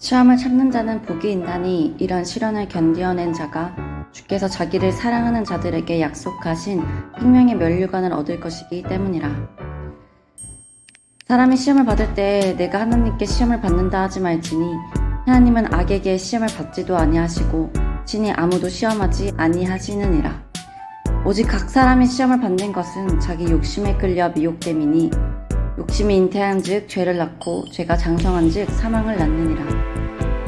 시험을 참는 자는 복이 있나니 이런 시련을 견디어낸 자가 주께서 자기를 사랑하는 자들에게 약속하신 생명의 면류관을 얻을 것이기 때문이라. 사람이 시험을 받을 때 내가 하나님께 시험을 받는다 하지 말지니 하나님은 악에게 시험을 받지도 아니하시고 친히 아무도 시험하지 아니하시느니라. 오직 각 사람이 시험을 받는 것은 자기 욕심에 끌려 미혹됨이니 욕심이 잉태한즉 죄를 낳고 죄가 장성한즉 사망을 낳느니라.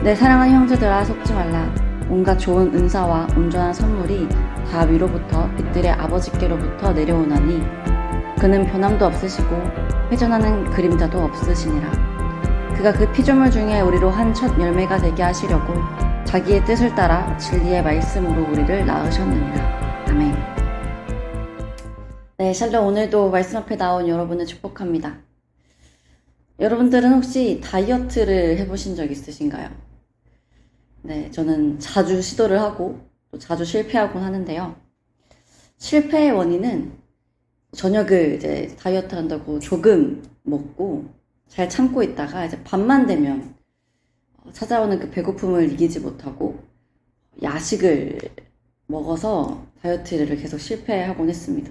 내 사랑하는 형제들아, 속지 말라. 온갖 좋은 은사와 온전한 선물이 다 위로부터 빛들의 아버지께로부터 내려오나니 그는 변함도 없으시고 회전하는 그림자도 없으시니라. 그가 그 피조물 중에 우리로 한 첫 열매가 되게 하시려고 자기의 뜻을 따라 진리의 말씀으로 우리를 낳으셨느니라. 아멘. 네, 샬롬. 오늘도 말씀 앞에 나온 여러분을 축복합니다. 여러분들은 혹시 다이어트를 해보신 적 있으신가요? 네, 저는 자주 시도를 하고 또 자주 실패하곤 하는데요. 실패의 원인은 저녁을 이제 다이어트 한다고 조금 먹고 잘 참고 있다가 이제 밤만 되면 찾아오는 그 배고픔을 이기지 못하고 야식을 먹어서 다이어트를 계속 실패하곤 했습니다.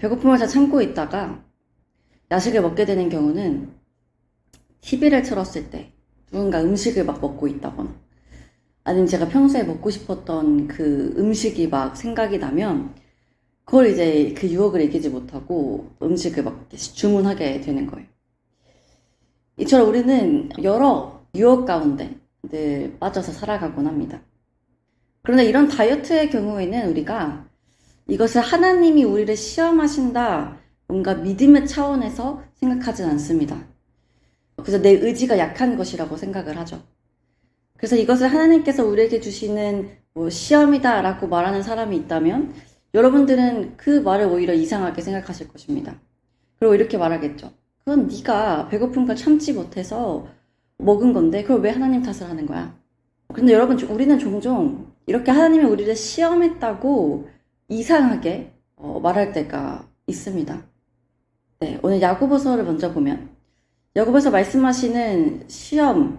배고픔을 잘 참고 있다가 야식을 먹게 되는 경우는 TV를 틀었을 때 누군가 음식을 막 먹고 있다거나 아니면 제가 평소에 먹고 싶었던 그 음식이 막 생각이 나면 그걸 이제 그 유혹을 이기지 못하고 음식을 막 주문하게 되는 거예요. 이처럼 우리는 여러 유혹 가운데 늘 빠져서 살아가곤 합니다. 그런데 이런 다이어트의 경우에는 우리가 이것을 하나님이 우리를 시험하신다, 뭔가 믿음의 차원에서 생각하진 않습니다. 그래서 내 의지가 약한 것이라고 생각을 하죠. 그래서 이것을 하나님께서 우리에게 주시는 시험이다 라고 말하는 사람이 있다면 여러분들은 그 말을 오히려 이상하게 생각하실 것입니다. 그리고 이렇게 말하겠죠. 그건 네가 배고픈 걸 참지 못해서 먹은 건데 그걸 왜 하나님 탓을 하는 거야? 그런데 여러분, 우리는 종종 이렇게 하나님이 우리를 시험했다고 이상하게 말할 때가 있습니다. 네, 오늘 야고보서를 먼저 보면 야고보서 말씀하시는 시험이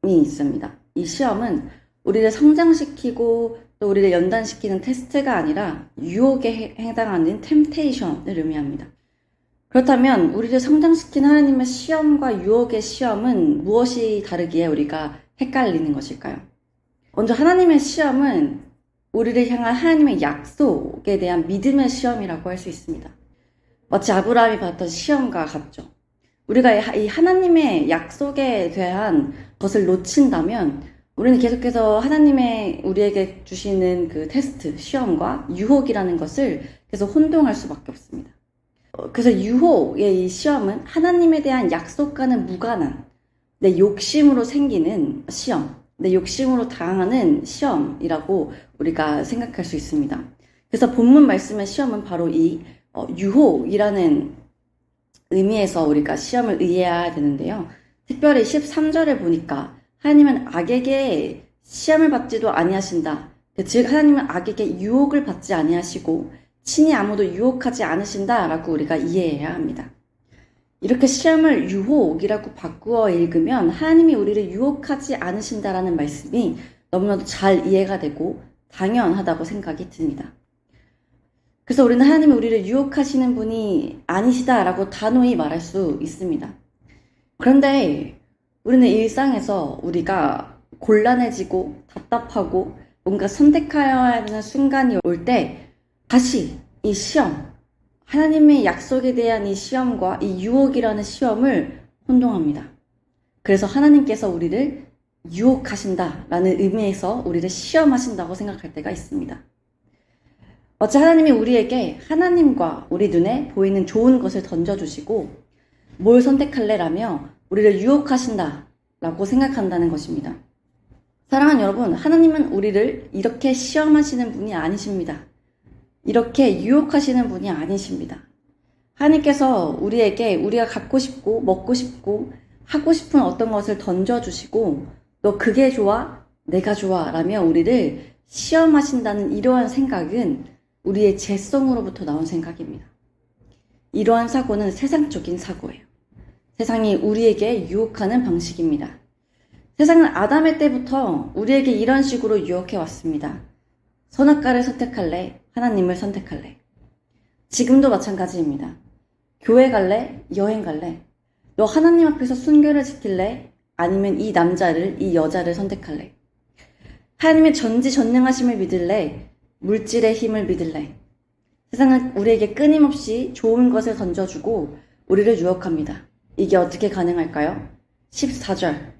있습니다. 이 시험은 우리를 성장시키고 또 우리를 연단시키는 테스트가 아니라 유혹에 해당하는 템테이션을 의미합니다. 그렇다면 우리를 성장시킨 하나님의 시험과 유혹의 시험은 무엇이 다르기에 우리가 헷갈리는 것일까요? 먼저 하나님의 시험은 우리를 향한 하나님의 약속에 대한 믿음의 시험이라고 할 수 있습니다. 마치 아브라함이 받았던 시험과 같죠. 우리가 이 하나님의 약속에 대한 것을 놓친다면 우리는 계속해서 하나님의 우리에게 주시는 그 테스트, 시험과 유혹이라는 것을 계속 혼동할 수밖에 없습니다. 그래서 유혹의 이 시험은 하나님에 대한 약속과는 무관한 내 욕심으로 생기는 시험, 내 욕심으로 당하는 시험이라고 우리가 생각할 수 있습니다. 그래서 본문 말씀의 시험은 바로 이 유혹이라는 의미에서 우리가 시험을 이해해야 되는데요. 특별히 13절을 보니까 하나님은 악에게 시험을 받지도 아니하신다. 즉 하나님은 악에게 유혹을 받지 아니하시고 친히 아무도 유혹하지 않으신다 라고 우리가 이해해야 합니다. 이렇게 시험을 유혹이라고 바꾸어 읽으면 하나님이 우리를 유혹하지 않으신다라는 말씀이 너무나도 잘 이해가 되고 당연하다고 생각이 듭니다. 그래서 우리는 하나님이 우리를 유혹하시는 분이 아니시다라고 단호히 말할 수 있습니다. 그런데 우리는 일상에서 우리가 곤란해지고 답답하고 뭔가 선택해야 하는 순간이 올 때 다시 이 시험, 하나님의 약속에 대한 이 시험과 이 유혹이라는 시험을 혼동합니다. 그래서 하나님께서 우리를 유혹하신다라는 의미에서 우리를 시험하신다고 생각할 때가 있습니다. 마치 하나님이 우리에게 하나님과 우리 눈에 보이는 좋은 것을 던져주시고 뭘 선택할래? 라며 우리를 유혹하신다라고 생각한다는 것입니다. 사랑하는 여러분, 하나님은 우리를 이렇게 시험하시는 분이 아니십니다. 이렇게 유혹하시는 분이 아니십니다. 하나님께서 우리에게 우리가 갖고 싶고 먹고 싶고 하고 싶은 어떤 것을 던져주시고 너 그게 좋아? 내가 좋아? 라며 우리를 시험하신다는 이러한 생각은 우리의 죄성으로부터 나온 생각입니다. 이러한 사고는 세상적인 사고예요. 세상이 우리에게 유혹하는 방식입니다. 세상은 아담의 때부터 우리에게 이런 식으로 유혹해 왔습니다. 선악과를 선택할래? 하나님을 선택할래? 지금도 마찬가지입니다. 교회 갈래? 여행 갈래? 너 하나님 앞에서 순결을 지킬래? 아니면 이 남자를, 이 여자를 선택할래? 하나님의 전지전능하심을 믿을래? 물질의 힘을 믿을래? 세상은 우리에게 끊임없이 좋은 것을 던져주고 우리를 유혹합니다. 이게 어떻게 가능할까요? 14절.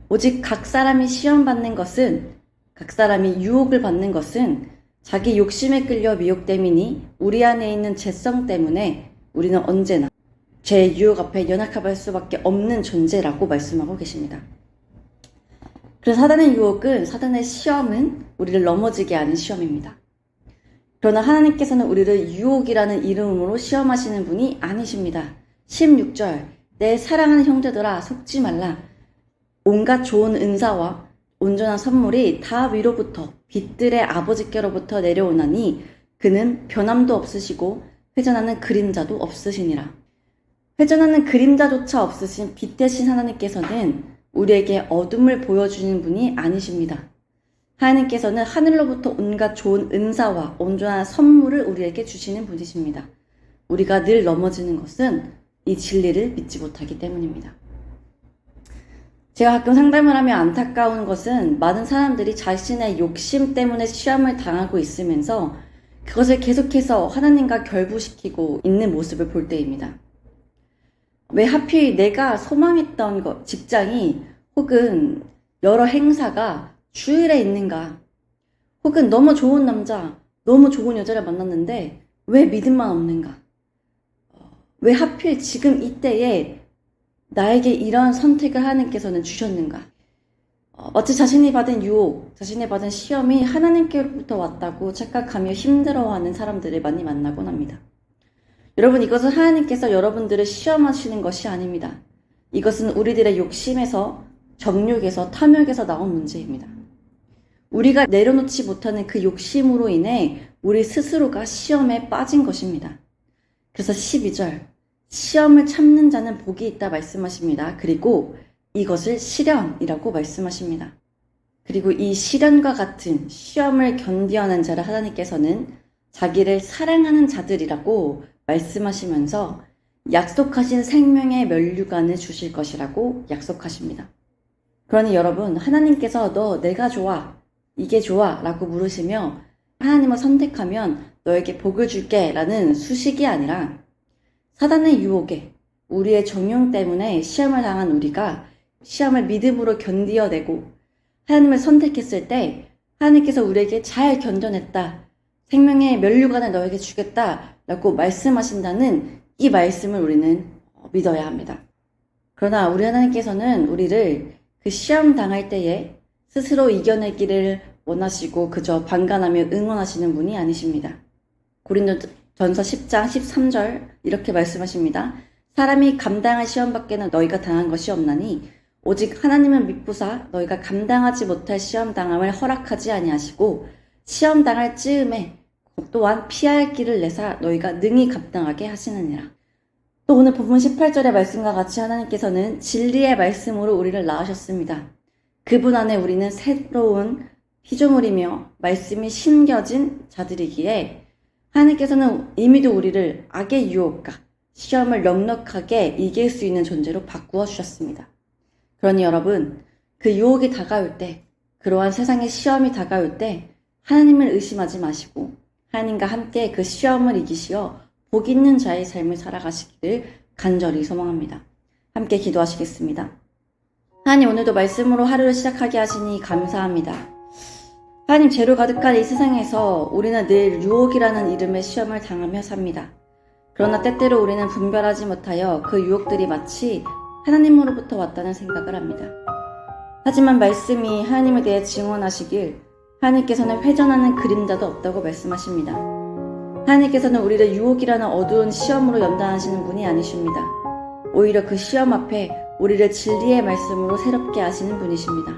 오직 각 사람이 시험받는 것은, 각 사람이 유혹을 받는 것은 자기 욕심에 끌려 미혹됨이니 우리 안에 있는 죄성 때문에 우리는 언제나 죄의 유혹 앞에 연약할 수밖에 없는 존재라고 말씀하고 계십니다. 그래서 사단의 유혹은, 사단의 시험은 우리를 넘어지게 하는 시험입니다. 그러나 하나님께서는 우리를 유혹이라는 이름으로 시험하시는 분이 아니십니다. 16절. 내 사랑하는 형제들아 속지 말라. 온갖 좋은 은사와 온전한 선물이 다 위로부터 빛들의 아버지께로부터 내려오나니 그는 변함도 없으시고 회전하는 그림자도 없으시니라. 회전하는 그림자조차 없으신 빛 대신 하나님께서는 우리에게 어둠을 보여주는 분이 아니십니다. 하나님께서는 하늘로부터 온갖 좋은 은사와 온전한 선물을 우리에게 주시는 분이십니다. 우리가 늘 넘어지는 것은 이 진리를 믿지 못하기 때문입니다. 제가 가끔 상담을 하며 안타까운 것은 많은 사람들이 자신의 욕심 때문에 시험을 당하고 있으면서 그것을 계속해서 하나님과 결부시키고 있는 모습을 볼 때입니다. 왜 하필 내가 소망했던 직장이 혹은 여러 행사가 주일에 있는가? 혹은 너무 좋은 남자, 너무 좋은 여자를 만났는데 왜 믿음만 없는가? 왜 하필 지금 이때에 나에게 이런 선택을 하나님께서는 주셨는가? 마치 자신이 받은 유혹, 자신이 받은 시험이 하나님께로부터 왔다고 착각하며 힘들어하는 사람들을 많이 만나곤 합니다. 여러분, 이것은 하나님께서 여러분들을 시험하시는 것이 아닙니다. 이것은 우리들의 욕심에서, 정욕에서, 탐욕에서 나온 문제입니다. 우리가 내려놓지 못하는 그 욕심으로 인해 우리 스스로가 시험에 빠진 것입니다. 그래서 12절, 시험을 참는 자는 복이 있다 말씀하십니다. 그리고 이것을 시련이라고 말씀하십니다. 그리고 이 시련과 같은 시험을 견디어낸 자를 하나님께서는 자기를 사랑하는 자들이라고 말씀하시면서 약속하신 생명의 면류관을 주실 것이라고 약속하십니다. 그러니 여러분, 하나님께서 너 내가 좋아, 이게 좋아 라고 물으시며 하나님을 선택하면 너에게 복을 줄게 라는 수식이 아니라 사단의 유혹에 우리의 정욕 때문에 시험을 당한 우리가 시험을 믿음으로 견디어내고 하나님을 선택했을 때 하나님께서 우리에게 잘 견뎌냈다, 생명의 면류관을 너에게 주겠다 라고 말씀하신다는 이 말씀을 우리는 믿어야 합니다. 그러나 우리 하나님께서는 우리를 그 시험 당할 때에 스스로 이겨내기를 원하시고 그저 방관하며 응원하시는 분이 아니십니다. 고린도전서 10장 13절 이렇게 말씀하십니다. 사람이 감당할 시험 밖에는 너희가 당한 것이 없나니 오직 하나님은 미쁘사 너희가 감당하지 못할 시험 당함을 허락하지 아니하시고 시험 당할 즈음에 또한 피할 길을 내사 너희가 능히 감당하게 하시느니라. 또 오늘 본문 18절의 말씀과 같이 하나님께서는 진리의 말씀으로 우리를 낳으셨습니다. 그분 안에 우리는 새로운 피조물이며 말씀이 심겨진 자들이기에 하나님께서는 이미도 우리를 악의 유혹과 시험을 넉넉하게 이길 수 있는 존재로 바꾸어 주셨습니다. 그러니 여러분, 그 유혹이 다가올 때, 그러한 세상의 시험이 다가올 때 하나님을 의심하지 마시고 하나님과 함께 그 시험을 이기시어 복 있는 자의 삶을 살아가시기를 간절히 소망합니다. 함께 기도하시겠습니다. 하나님, 오늘도 말씀으로 하루를 시작하게 하시니 감사합니다. 하나님, 죄로 가득한 이 세상에서 우리는 늘 유혹이라는 이름의 시험을 당하며 삽니다. 그러나 때때로 우리는 분별하지 못하여 그 유혹들이 마치 하나님으로부터 왔다는 생각을 합니다. 하지만 말씀이 하나님에 대해 증언하시길 하나님께서는 회전하는 그림자도 없다고 말씀하십니다. 하나님께서는 우리를 유혹이라는 어두운 시험으로 연단하시는 분이 아니십니다. 오히려 그 시험 앞에 우리를 진리의 말씀으로 새롭게 하시는 분이십니다.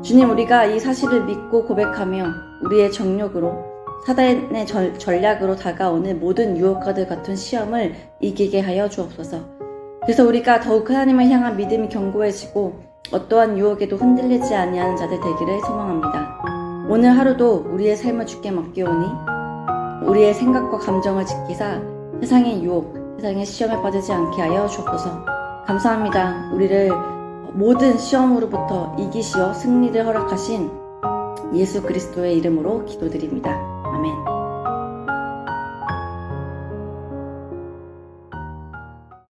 주님, 우리가 이 사실을 믿고 고백하며 우리의 정욕으로 사단의 전략으로 다가오는 모든 유혹과들 같은 시험을 이기게 하여 주옵소서. 그래서 우리가 더욱 하나님을 향한 믿음이 견고해지고 어떠한 유혹에도 흔들리지 아니하는 자들 되기를 소망합니다. 오늘 하루도 우리의 삶을 주께 맡기오니 우리의 생각과 감정을 지키사 세상의 유혹, 세상의 시험에 빠지지 않게 하여 주옵소서. 감사합니다. 우리를 모든 시험으로부터 이기시어 승리를 허락하신 예수 그리스도의 이름으로 기도드립니다. 아멘.